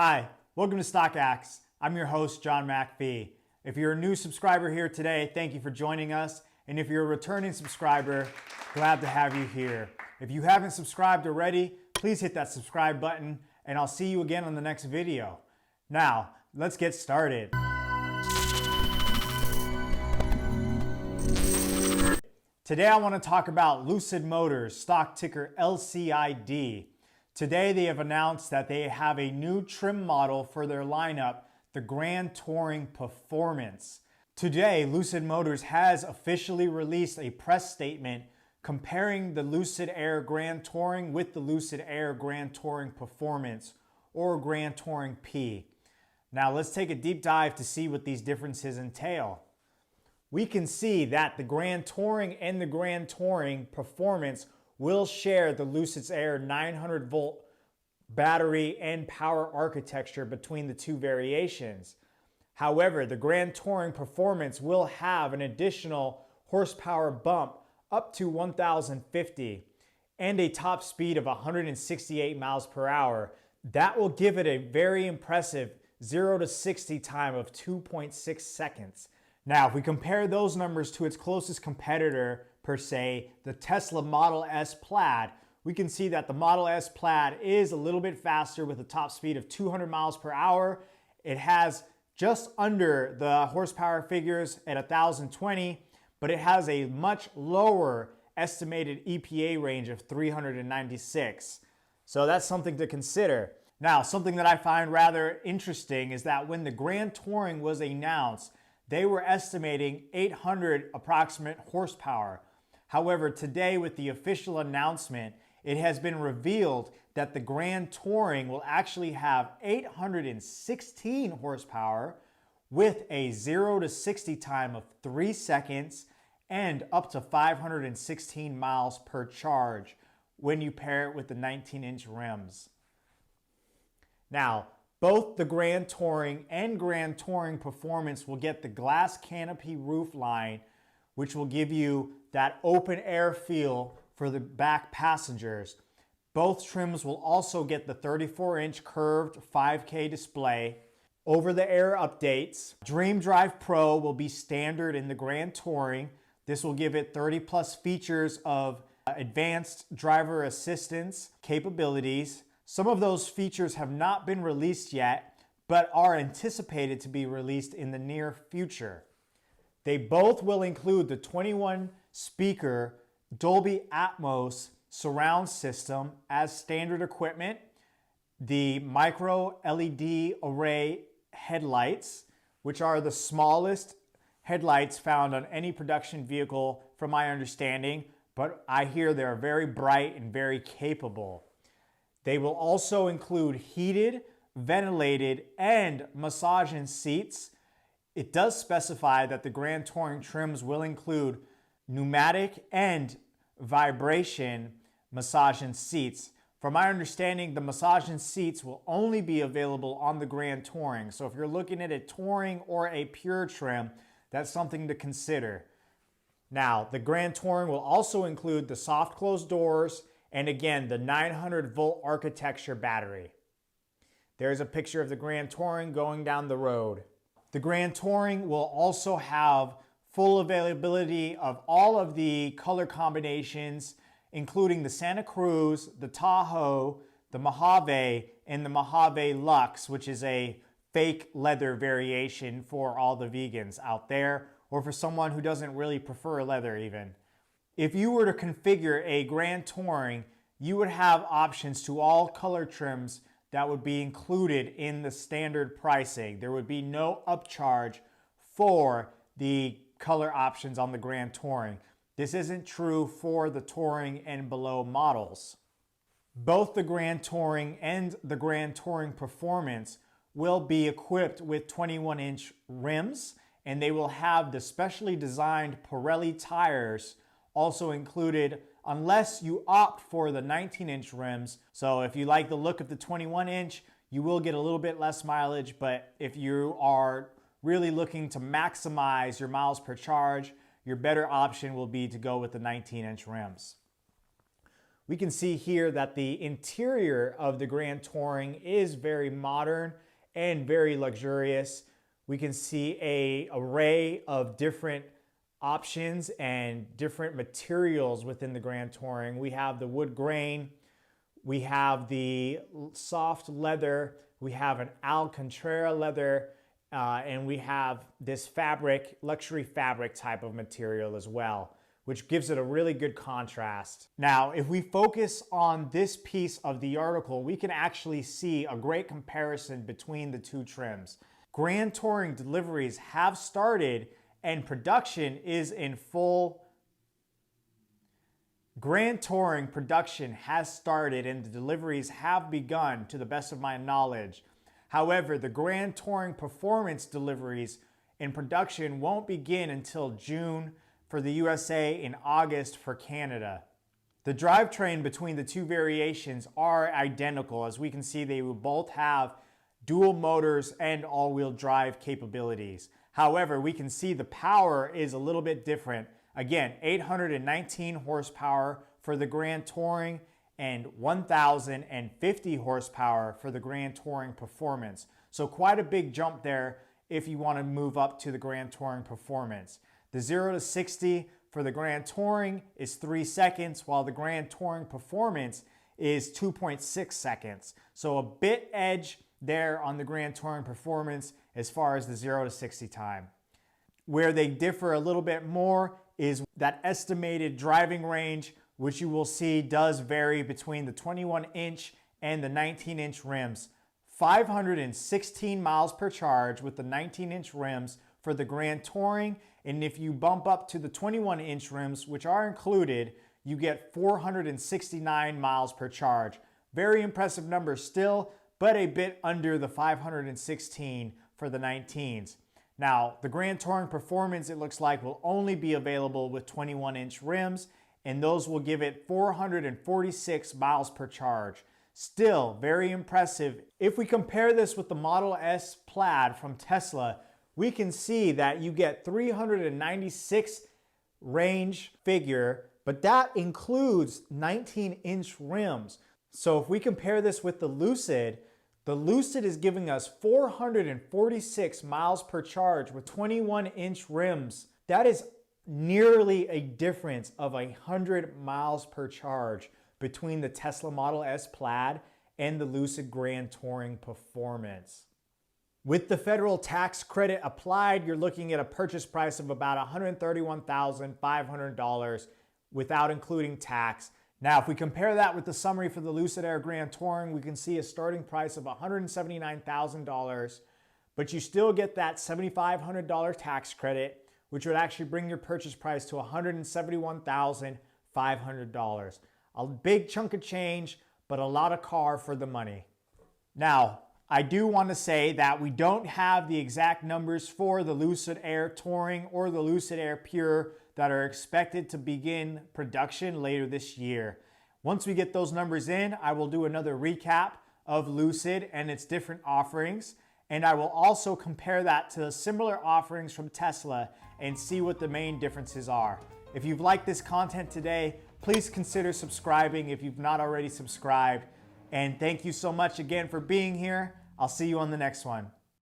Hi, welcome to STOCKacts. I'm your host, John McPhee. If you're a new subscriber here today, thank you for joining us. And if you're a returning subscriber, glad to have you here. If you haven't subscribed already, please hit that subscribe button and I'll see you again on the next video. Now, let's get started. Today I want to talk about Lucid Motors, stock ticker LCID. Today they have announced that they have a new trim model for their lineup, the Grand Touring Performance. Today, Lucid Motors has officially released a press statement comparing the Lucid Air Grand Touring with the Lucid Air Grand Touring Performance, or Grand Touring P. Now let's take a deep dive to see what these differences entail. We can see that the Grand Touring and the Grand Touring Performance will share the Lucid Air 900 volt battery and power architecture between the two variations. However, the Grand Touring Performance will have an additional horsepower bump up to 1050 and a top speed of 168 miles per hour. That will give it a very impressive 0 to 60 time of 2.6 seconds. Now, if we compare those numbers to its closest competitor, per se, the Tesla Model S Plaid, we can see that the Model S Plaid is a little bit faster with a top speed of 200 miles per hour. It has just under the horsepower figures at 1020, but it has a much lower estimated EPA range of 396. So that's something to consider. Now, something that I find rather interesting is that when the Grand Touring was announced, they were estimating 800 approximate horsepower. However, today with the official announcement, it has been revealed that the Grand Touring will actually have 816 horsepower with a 0 to 60 time of 3 seconds and up to 516 miles per charge when you pair it with the 19-inch rims. Now, both the Grand Touring and Grand Touring Performance will get the glass canopy roof line, which will give you that open air feel for the back passengers. Both trims will also get the 34-inch curved 5K display. Over-the-air updates. Dream Drive Pro will be standard in the Grand Touring. This will give it 30 plus features of advanced driver assistance capabilities. Some of those features have not been released yet, but are anticipated to be released in the near future. They both will include the 21 speaker Dolby Atmos surround system as standard equipment, the micro LED array headlights, which are the smallest headlights found on any production vehicle from my understanding, but I hear they're very bright and very capable. They will also include heated, ventilated, and massaging seats. It does specify that the Grand Touring trims will include pneumatic and vibration massaging seats. From my understanding, the massaging seats will only be available on the Grand Touring. So if you're looking at a Touring or a Pure trim, that's something to consider. Now, the Grand Touring will also include the soft closed doors and again, the 900 volt architecture battery. There's a picture of the Grand Touring going down the road. The Grand Touring will also have full availability of all of the color combinations, including the Santa Cruz, the Tahoe, the Mojave, and the Mojave Luxe, which is a fake leather variation for all the vegans out there, or for someone who doesn't really prefer leather even. If you were to configure a Grand Touring, you would have options to all color trims that would be included in the standard pricing. There would be no upcharge for the color options on the Grand Touring. This isn't true for the Touring and below models. Both the Grand Touring and the Grand Touring Performance will be equipped with 21-inch rims, and they will have the specially designed Pirelli tires also included, unless you opt for the 19-inch rims. So if you like the look of the 21-inch, you will get a little bit less mileage, but if you are really looking to maximize your miles per charge, your better option will be to go with the 19-inch rims. We can see here that the interior of the Grand Touring is very modern and very luxurious. We can see an array of different options and different materials within the Grand Touring. We have the wood grain, we have the soft leather, we have an Alcantara leather, and we have this fabric, luxury fabric type of material as well, which gives it a really good contrast. Now, if we focus on this piece of the article, we can actually see a great comparison between the two trims. Grand Touring deliveries have started and production is in full. Grand Touring production has started and the deliveries have begun to the best of my knowledge. However, the Grand Touring Performance deliveries in production won't begin until June for the USA and August for Canada. The drivetrain between the two variations are identical. As we can see, they will both have dual motors and all-wheel drive capabilities. However, we can see the power is a little bit different. Again, 819 horsepower for the Grand Touring and 1,050 horsepower for the Grand Touring Performance. So quite a big jump there if you want to move up to the Grand Touring Performance. The 0 to 60 for the Grand Touring is 3 seconds, while the Grand Touring Performance is 2.6 seconds. So a bit edge there on the Grand Touring Performance as far as the 0 to 60 time. Where they differ a little bit more is that estimated driving range, which you will see does vary between the 21-inch and the 19-inch rims. 516 miles per charge with the 19-inch rims for the Grand Touring, and if you bump up to the 21-inch rims, which are included, you get 469 miles per charge. Very impressive numbers still, but a bit under the 516 for the 19s. Now, the Grand Touring Performance, it looks like, will only be available with 21-inch rims, and those will give it 446 miles per charge. Still very impressive. If we compare this with the Model S Plaid from Tesla, we can see that you get 396 range figure, but that includes 19-inch rims. So if we compare this with the Lucid is giving us 446 miles per charge with 21-inch rims. That is nearly a difference of 100 miles per charge between the Tesla Model S Plaid and the Lucid Grand Touring Performance. With the federal tax credit applied, you're looking at a purchase price of about $131,500 without including tax. Now, if we compare that with the summary for the Lucid Air Grand Touring, we can see a starting price of $179,000, but you still get that $7,500 tax credit, which would actually bring your purchase price to $171,500. A big chunk of change, but a lot of car for the money. Now, I do want to say that we don't have the exact numbers for the Lucid Air Touring or the Lucid Air Pure that are expected to begin production later this year. Once we get those numbers in, I will do another recap of Lucid and its different offerings, and I will also compare that to similar offerings from Tesla and see what the main differences are. If you've liked this content today, please consider subscribing if you've not already subscribed. And thank you so much again for being here. I'll see you on the next one.